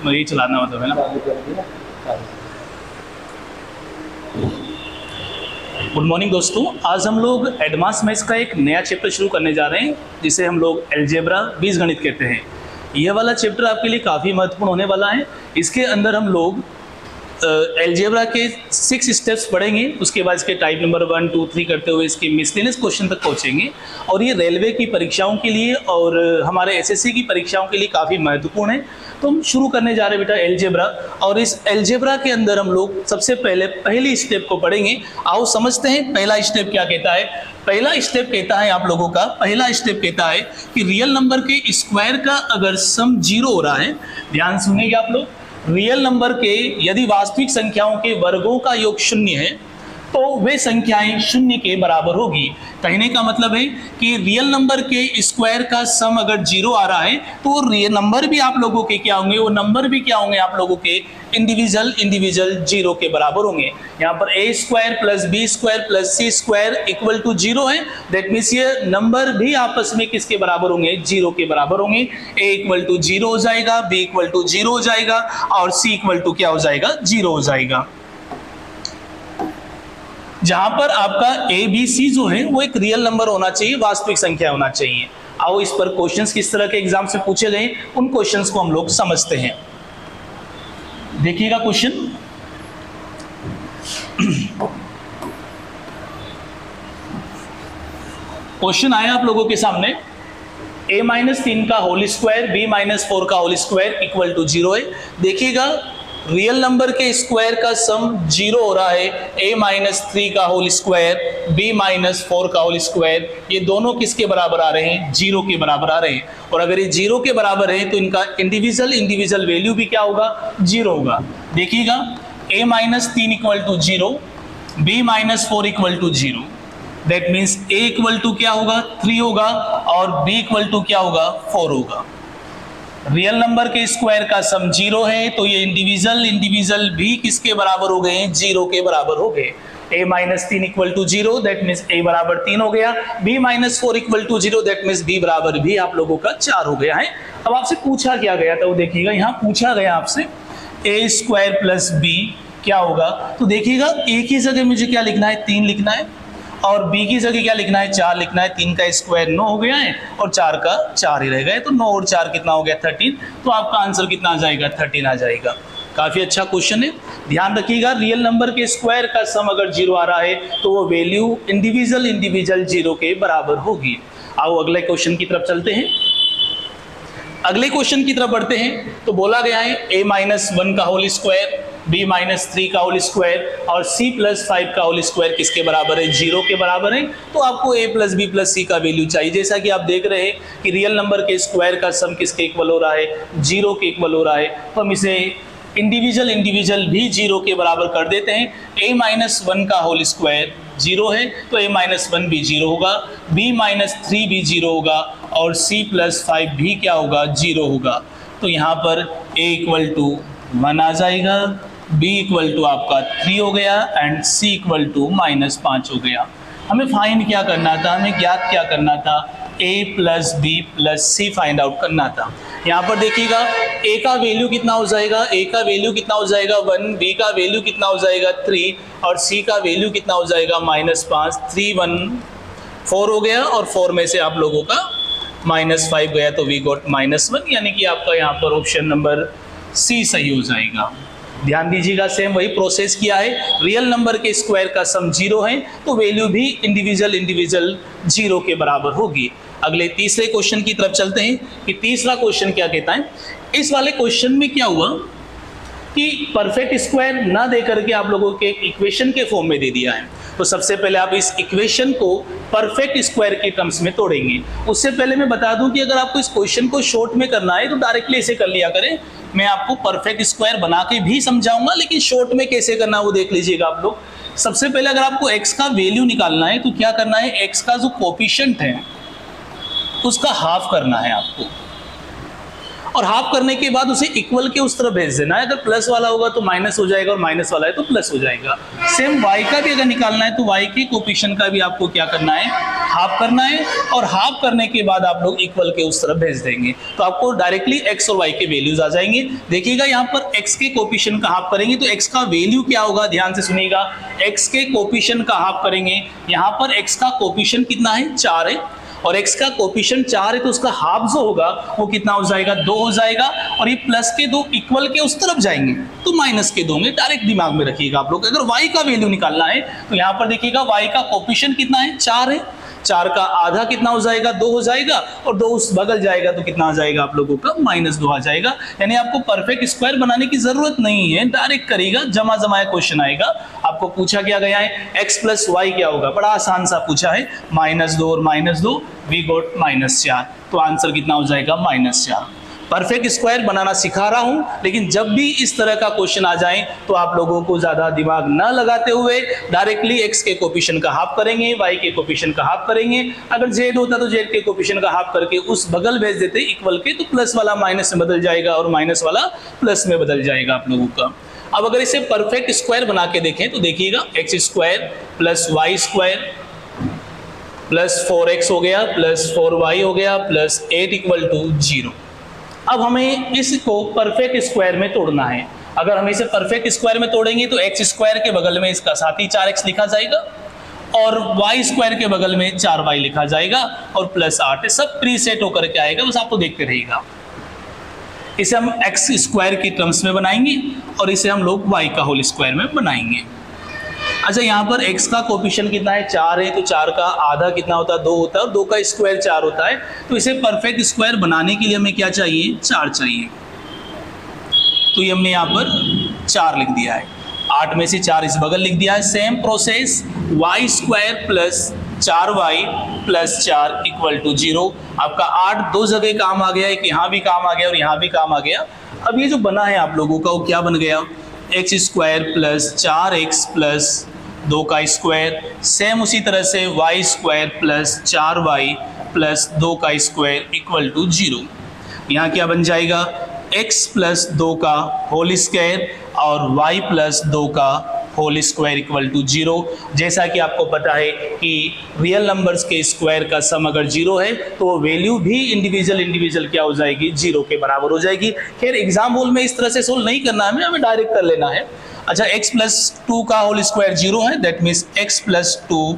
यही चलाना मतलब है ना। गुड मॉर्निंग दोस्तों, आज हम लोग एडवांस मैथ्स का एक नया चैप्टर शुरू करने जा रहे हैं जिसे हम लोग अलजेब्रा बीजगणित कहते हैं। ये वाला चैप्टर आपके लिए काफ़ी महत्वपूर्ण होने वाला है। इसके अंदर हम लोग अलजेब्रा के 6 स्टेप्स पढ़ेंगे, उसके बाद इसके टाइप नंबर 1, 2, 3 करते हुए इसके मिसलेनियस क्वेश्चन तक पहुंचेंगे। और ये रेलवे की परीक्षाओं के लिए और हमारे एसएससी की परीक्षाओं के लिए काफ़ी महत्वपूर्ण है। तो हम शुरू करने जा रहे हैं बेटा अलजेब्रा, और इस अलजेब्रा के अंदर हम लोग सबसे पहले पहली स्टेप को पढ़ेंगे। आओ समझते हैं पहला स्टेप क्या कहता है। पहला स्टेप कहता है आप लोगों का, पहला स्टेप कहता है कि रियल नंबर के स्क्वायर का अगर सम 0 हो रहा है, ध्यान सुनिएगा आप लोग, रियल नंबर के यदि वास्तविक संख्याओं के वर्गों का योग 0 है तो वे संख्याएं 0 के बराबर होगी। कहने का मतलब है कि रियल नंबर के स्क्वायर का सम अगर 0 आ रहा है तो रियल नंबर भी आप लोगों के क्या होंगे, वो नंबर भी क्या होंगे आप लोगों के इंडिविजुअल 0 के बराबर होंगे। यहाँ पर a square plus b square plus c square equal to 0 है। दैट मीन्स ये नंबर भी आपस में किसके बराबर होंगे, 0 के बराबर होंगे। a इक्वल टू 0 हो जाएगा, b इक्वल टू 0 हो जाएगा और c इक्वल टू क्या हो जाएगा, 0 हो जाएगा। जहां पर आपका a b c जो है वो एक रियल नंबर होना चाहिए, वास्तविक संख्या होना चाहिए। आओ इस पर क्वेश्चंस किस तरह के एग्जाम से पूछे गए उन क्वेश्चंस को हम लोग समझते हैं। देखिएगा क्वेश्चन, क्वेश्चन आया आप लोगों के सामने, a-3 का होल स्क्वायर b-4 का होल स्क्वायर इक्वल टू 0 है। देखिएगा रियल नंबर के स्क्वायर का सम 0 हो रहा है, a-3 का होल स्क्वायर b-4 का होल स्क्वायर, ये दोनों किसके बराबर आ रहे हैं, 0 के बराबर आ रहे हैं। और अगर ये 0 के बराबर है तो इनका इंडिविजुअल वैल्यू भी क्या होगा, 0 होगा। देखिएगा a-3 equal to 0, b-4 equal to 0। That means a equal to क्या होगा, 3 होगा और b इक्वल टू क्या होगा, 4 होगा। रियल नंबर के स्क्वायर का सम 0 है तो ये इंडिविजुअल भी किसके बराबर हो गए, 0 के बराबर हो गए। a-3 equal to 0, that means a बराबर 3 हो गया। b-4 equal to 0, that means b बराबर भी आप लोगों का 4 हो गया है। अब आपसे पूछा क्या गया था वो देखिएगा, यहाँ पूछा गया आपसे a स्क्वायर प्लस b क्या होगा। तो देखिएगा a की जगह मुझे क्या लिखना है, 3 लिखना है, और b की जगह क्या लिखना है, 4 लिखना है। 3 का स्क्वायर 9 हो गया है और 4 का 4 ही रह गया है, तो 9 और 4 कितना हो गया, 13। तो आपका आंसर कितना आ जाएगा, 13 आ जाएगा। काफी अच्छा क्वेश्चन है, ध्यान रखिएगा। रियल नंबर के स्क्वायर का सम अगर 0 आ रहा है तो वो वैल्यू इंडिविजुअल 0 के बराबर होगी। आओ अगले क्वेश्चन की तरफ चलते हैं। अगले क्वेश्चन की तरफ बढ़ते हैं। तो बोला गया है a-1 का होल स्क्वायर, b-3 का होल स्क्वायर और c+5 का होल स्क्वायर किसके बराबर है, 0 के बराबर है। तो आपको a plus b plus c का वैल्यू चाहिए। जैसा कि आप देख रहे हैं कि रियल नंबर के स्क्वायर का सम किसके इक्वल हो रहा है, 0 के इक्वल हो रहा है। तो हम इसे इंडिविजुअल भी 0 के बराबर कर देते हैं। a-1 का होल स्क्वायर 0 है तो a-1 भी 0 होगा, b-3 भी 0 होगा और c+5 भी क्या होगा, 0 होगा। तो यहाँ पर a इक्वल टू 1 आ जाएगा, b इक्वल टू आपका 3 हो गया एंड c इक्वल टू -5 हो गया। हमें फाइंड क्या करना था, हमें ज्ञात क्या करना था, a plus b plus c find out करना था। यहाँ पर देखिएगा a का वैल्यू कितना हो जाएगा, a का वैल्यू कितना हो जाएगा 1, b का वैल्यू कितना हो जाएगा 3 और c का वैल्यू कितना हो जाएगा -5। 3, 1, 4 हो गया और 4 में से आप लोगों का -5 गया तो वी गॉट -1, यानी कि आपका यहाँ पर ऑप्शन नंबर सी सही हो जाएगा। ध्यान दीजिएगा, सेम वही प्रोसेस किया है। रियल नंबर के स्क्वायर का सम 0 है तो वैल्यू भी इंडिविजुअल 0 के बराबर होगी। अगले तीसरे क्वेश्चन की तरफ चलते हैं कि तीसरा क्वेश्चन क्या कहता है। इस वाले क्वेश्चन में क्या हुआ कि परफेक्ट स्क्वायर ना दे करके आप लोगों के इक्वेशन के फॉर्म में दे दिया है। तो सबसे पहले आप इस इक्वेशन को परफेक्ट स्क्वायर के टर्म्स में तोड़ेंगे। उससे पहले मैं बता दूं कि अगर आपको इस क्वेश्चन को शॉर्ट में करना है तो डायरेक्टली इसे कर लिया करें। मैं आपको परफेक्ट स्क्वायर बना के भी समझाऊंगा, लेकिन शॉर्ट में कैसे करना वो देख लीजिएगा आप लोग। सबसे पहले अगर आपको x का वैल्यू निकालना है तो क्या करना है, x का जो कोफिशिएंट है उसका हाफ करना है आपको। और हाफ करने के बाद उसे इक्वल के उस तरफ भेज देना है। अगर प्लस वाला होगा तो माइनस हो जाएगा और माइनस वाला है तो प्लस हो जाएगा। सेम y का भी अगर निकालना है तो y के कोफिशिएंट का भी आपको क्या करना है, हाफ करना है, और हाफ करने के बाद आप लोग इक्वल के उस तरफ भेज देंगे तो आपको डायरेक्टली x और y के वैल्यूज आ जाएंगे। देखिएगा यहाँ पर x के कोफिशिएंट का हाफ करेंगे तो x का वैल्यू क्या होगा, ध्यान से सुनिएगा। x के कोफिशिएंट का हाफ करेंगे, यहाँ पर x का कोफिशिएंट कितना है, 4 है, और x का कोफिशिएंट 4 है तो उसका हाफ जो होगा वो कितना हो जाएगा, 2 हो जाएगा। और ये प्लस के 2 इक्वल के उस तरफ जाएंगे तो माइनस के 2 में डायरेक्ट दिमाग में रखिएगा आप लोग। अगर y का वैल्यू निकालना है तो यहाँ पर देखिएगा y का कोफिशिएंट कितना है, 4 है, 4 का आधा कितना हो जाएगा, 2 हो जाएगा, और 2 उस बगल जाएगा तो कितना आ जाएगा आप लोगों का, -2 आ जाएगा। यानी आपको परफेक्ट स्क्वायर बनाने की जरूरत नहीं है, डायरेक्ट करिएगा, जमा जमाया क्वेश्चन आएगा। आपको पूछा क्या गया है, x प्लस वाई क्या होगा, बड़ा आसान सा पूछा है, -2 और -2 वी गॉट -4, तो आंसर कितना हो जाएगा, -4। परफेक्ट स्क्वायर बनाना सिखा रहा हूं, लेकिन जब भी इस तरह का क्वेश्चन आ जाए तो आप लोगों को ज्यादा दिमाग न लगाते हुए डायरेक्टली x के कोफिशिएंट का हाफ करेंगे, y के कोफिशिएंट का हाफ करेंगे। अगर z होता तो z के कोफिशिएंट का हाफ करके उस बगल भेज देते इक्वल के, तो प्लस वाला माइनस में बदल जाएगा और माइनस वाला प्लस में बदल जाएगा आप लोगों का। अब अगर इसे परफेक्ट स्क्वायर बना के देखें तो देखिएगा, x square plus y square plus 4x हो गया प्लस 4y हो गया प्लस 8 इक्वल टू 0। अब हमें इसको परफेक्ट स्क्वायर में तोड़ना है। अगर हम इसे परफेक्ट स्क्वायर में तोड़ेंगे तो x स्क्वायर के बगल में इसका साथी 4x लिखा जाएगा और y स्क्वायर के बगल में 4y लिखा जाएगा और प्लस 8, सब प्रीसेट होकर के आएगा, बस आपको देखते रहिएगा। इसे हम x स्क्वायर की टर्म्स में बनाएंगे और इसे हम लोग y का होल स्क्वायर में बनाएंगे। अच्छा, यहाँ पर x का कोफिशिएंट कितना है, 4 है, तो 4 का आधा कितना होता है, 2 होता है, और 2 का स्क्वायर 4 होता है। तो इसे परफेक्ट स्क्वायर बनाने के लिए हमें क्या चाहिए, 4 चाहिए, तो ये हमने यहाँ पर 4 लिख दिया है। 8 में से 4 इस बगल लिख दिया है। Same process, y square plus 4y प्लस 4 इक्वल टू 0। आपका 8 दो जगह काम आ गया, एक यहाँ भी काम आ गया और यहाँ भी काम आ गया। अब ये जो बना है आप लोगों का वो क्या बन गया, x square plus 4x plus 2 का स्क्वायर। सेम उसी तरह से y square plus 4y plus 2 का स्क्वायर इक्वल टू 0। यहाँ क्या बन जाएगा, x प्लस 2 का होल स्क्वायर और y प्लस 2 का होल स्क्वायर इक्वल टू 0। जैसा कि आपको पता है कि रियल नंबर्स के स्क्वायर का सम अगर 0 है तो वो वैल्यू भी इंडिविजुअल क्या हो जाएगी, 0 के बराबर हो जाएगी। खैर एग्जाम होल में इस तरह से सोल्व नहीं करना है, हमें डायरेक्ट कर लेना है। अच्छा, x प्लस 2 का होल स्क्वायर 0 है, दैट मीन्स x प्लस 2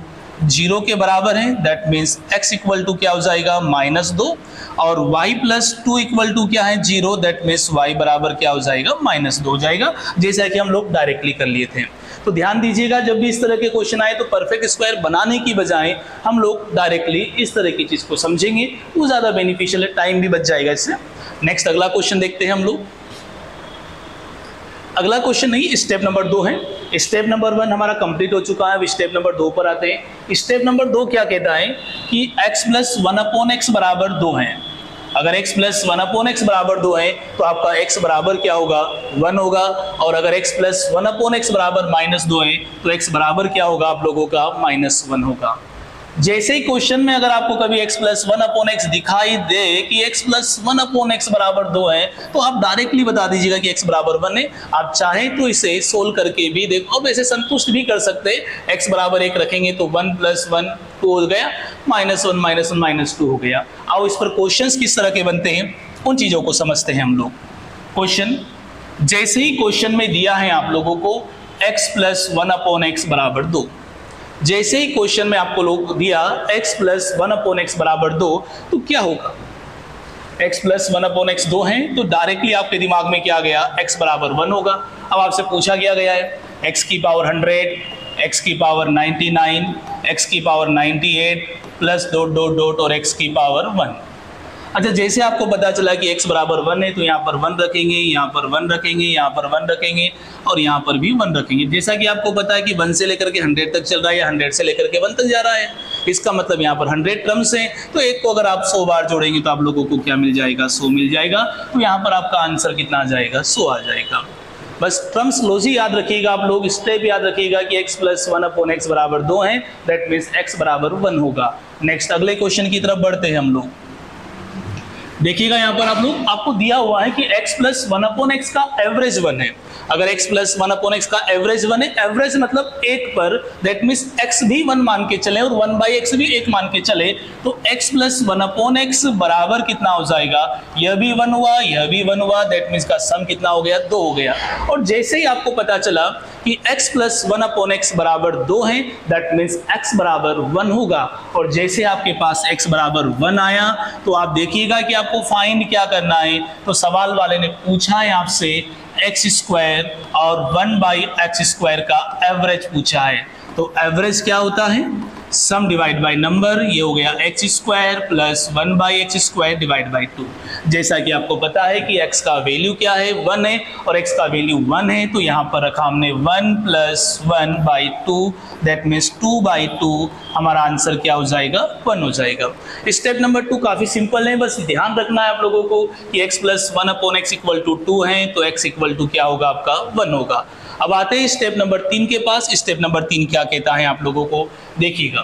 0 के बराबर है, that means x equal to क्या हो जाएगा, -2, और y प्लस 2 इक्वल टू क्या है, 0, दैट मीन्स y बराबर क्या हो जाएगा, -2 हो जाएगा, जैसा कि हम लोग डायरेक्टली कर लिए थे। तो ध्यान दीजिएगा, जब भी इस तरह के क्वेश्चन आए तो परफेक्ट स्क्वायर बनाने की बजाय हम लोग डायरेक्टली इस तरह की चीज को समझेंगे, वो ज्यादा बेनिफिशियल है, टाइम भी बच जाएगा इससे। नेक्स्ट अगला क्वेश्चन देखते हैं हम लोग। अगला क्वेश्चन नहीं, स्टेप नंबर 2 है। स्टेप नंबर 1 हमारा कंप्लीट हो चुका है, अब स्टेप नंबर 2 पर आते हैं। स्टेप नंबर 2 क्या कहता है कि x प्लस 1/x बराबर 2 है। अगर x प्लस 1/x बराबर 2 है तो आपका x बराबर क्या होगा, 1 होगा, और अगर x प्लस 1/x बराबर -2 है तो x बराबर क्या होगा आप लोगों का, -1 होगा। जैसे ही क्वेश्चन में अगर आपको कभी x प्लस 1/x दिखाई दे कि x प्लस 1/x बराबर 2 है तो आप डायरेक्टली बता दीजिएगा कि x बराबर 1 है। आप चाहें तो इसे सोल्व करके भी देखो, अब ऐसे संतुष्ट भी कर सकते हैं। x बराबर 1 रखेंगे तो 1 प्लस 1 2 हो गया, -1 -2 हो गया। आओ इस पर क्वेश्चंस किस तरह के बनते हैं उन चीज़ों को समझते हैं हम लोग। क्वेश्चन, जैसे ही क्वेश्चन में दिया है आप लोगों को x प्लस 1/x बराबर 2, जैसे ही क्वेश्चन में आपको लोग दिया x प्लस 1/x बराबर 2 तो क्या होगा, x प्लस 1/x 2 है तो डायरेक्टली आपके दिमाग में क्या गया, x बराबर 1 होगा। अब आपसे पूछा गया है x की पावर 100, x की पावर 99, x की पावर 98 प्लस ... और x की पावर 1। अच्छा, जैसे आपको पता चला कि x बराबर 1 है तो यहाँ पर 1 रखेंगे, यहाँ पर 1 रखेंगे, यहाँ पर 1 रखेंगे और यहाँ पर भी 1 रखेंगे। जैसा कि आपको पता है कि 1 से लेकर के 100 तक चल रहा है या 100 से लेकर के 1 तक जा रहा है, इसका मतलब यहाँ पर 100 टर्म्स हैं, तो एक को अगर आप 100 बार जोड़ेंगे तो आप लोगों को क्या मिल जाएगा, 100 मिल जाएगा। तो यहाँ पर आपका आंसर कितना आ जाएगा, 100 आ जाएगा। बस टर्म्स लॉजिक याद रखिएगा आप लोग, स्टेप याद रखिएगा कि x प्लस 1/x बराबर 2 है, दैट मीन्स x बराबर 1 होगा। नेक्स्ट अगले क्वेश्चन की तरफ बढ़ते हैं हम लोग। देखिएगा यहाँ पर आप लोग, आपको दिया हुआ है कि x प्लस 1/x का एवरेज 1 है। अगर x प्लस 1/x का एवरेज 1 है, एवरेज मतलब 1 पर, दैट मीन्स x भी 1 मान के चले और 1/x भी 1 मान के चले, तो x प्लस 1/x बराबर कितना हो जाएगा, यह भी 1 हुआ, यह भी 1 हुआ, दैट मीन्स का सम कितना हो गया, 2 हो गया। और जैसे ही आपको पता चला कि x प्लस 1/x बराबर 2 है, दैट मीन्स x बराबर 1 होगा। और जैसे आपके पास x बराबर 1 आया तो आप देखिएगा कि आपको फाइंड क्या करना है। तो सवाल वाले ने पूछा है आपसे x स्क्वायर और 1/x² का एवरेज पूछा है। तो एवरेज क्या होता है, सम डिवाइड बाय नंबर, ये हो गया x² plus 1/x² divide by 2। जैसा कि आपको पता है कि x का वैल्यू क्या है, 1 है, और x का वैल्यू 1 है, तो यहाँ पर रखा हमने 1 प्लस 1/2, दैट मीन्स 2/2। हमारा आंसर क्या हो जाएगा, 1 हो जाएगा। स्टेप नंबर 2 काफ़ी सिंपल है, बस ध्यान रखना है आप लोगों को कि x plus 1/x equal to 2 है, तो x इक्वल टू क्या होगा आपका, 1 होगा। अब आते हैं स्टेप नंबर 3 के पास। स्टेप नंबर 3 क्या कहता है आप लोगों को, देखिएगा।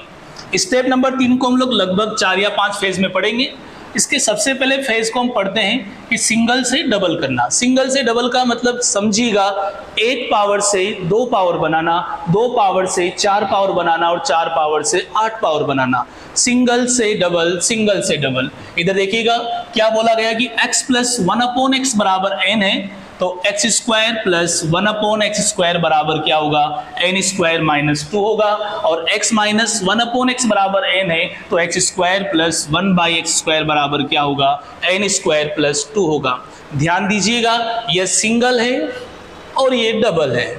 स्टेप नंबर 3 को हम लोग लगभग 4 या 5 फेज में पढ़ेंगे। इसके सबसे पहले फेज को हम पढ़ते हैं कि सिंगल से डबल करना। सिंगल से डबल का मतलब समझिएगा, 1 पावर से 2 पावर बनाना, 2 पावर से 4 पावर बनाना और 4 पावर से 8 पावर बनाना। सिंगल से डबल, सिंगल से डबल। इधर देखिएगा क्या बोला गया कि x प्लस 1/x बराबर n है, तो x² प्लस 1/x² बराबर क्या होगा, n² माइनस 2 होगा। और x माइनस 1/x बराबर n है, तो x² प्लस 1/x² बराबर क्या होगा, n² प्लस 2 होगा। ध्यान दीजिएगा, यह सिंगल है और ये डबल है,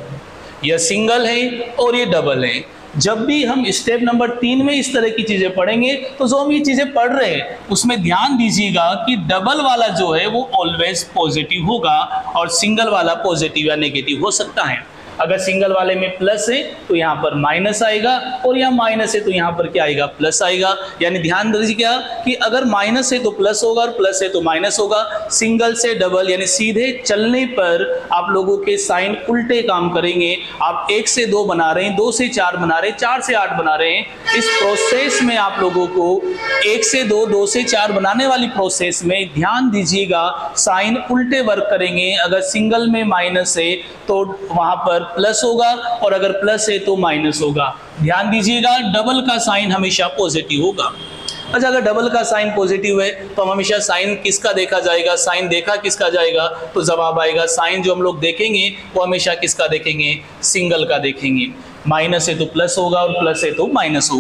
यह सिंगल है और ये डबल है। जब भी हम स्टेप नंबर 3 में इस तरह की चीजें पढ़ेंगे, तो जो हम ये चीजें पढ़ रहे हैं उसमें ध्यान दीजिएगा कि डबल वाला जो है वो ऑलवेज पॉजिटिव होगा और सिंगल वाला पॉजिटिव या नेगेटिव हो सकता है। अगर सिंगल वाले में प्लस है तो यहाँ पर माइनस आएगा, और यहाँ माइनस है तो यहाँ पर क्या आएगा, प्लस आएगा। यानी ध्यान दीजिएगा कि अगर माइनस है तो प्लस होगा और प्लस है तो माइनस होगा। सिंगल से डबल यानी सीधे चलने पर आप लोगों के साइन उल्टे काम करेंगे। आप 1 से 2 बना रहे हैं, 2 से 4 बना रहे हैं, 4 से 8 बना रहे हैं। इस प्रोसेस में आप लोगों को 1 से 2, 2 से 4 बनाने वाली प्रोसेस में ध्यान दीजिएगा, साइन उल्टे वर्क करेंगे। अगर सिंगल में माइनस है तो वहां पर प्लस होगा, और अगर प्लस है तो माइनस होगा। ध्यान दीजिएगा, डबल का साइन हमेशा पॉजिटिव होगा। अच्छा, अगर डबल का साइन पॉजिटिव है तो हम हमेशा साइन किसका देखा जाएगा, साइन देखा किसका जाएगा, तो जवाब आएगा साइन जो हम लोग देखेंगे वो हमेशा किसका देखेंगे, सिंगल का देखेंगे। माइनस है तो प्लस होगा और प्लस है तो माइनस होगा।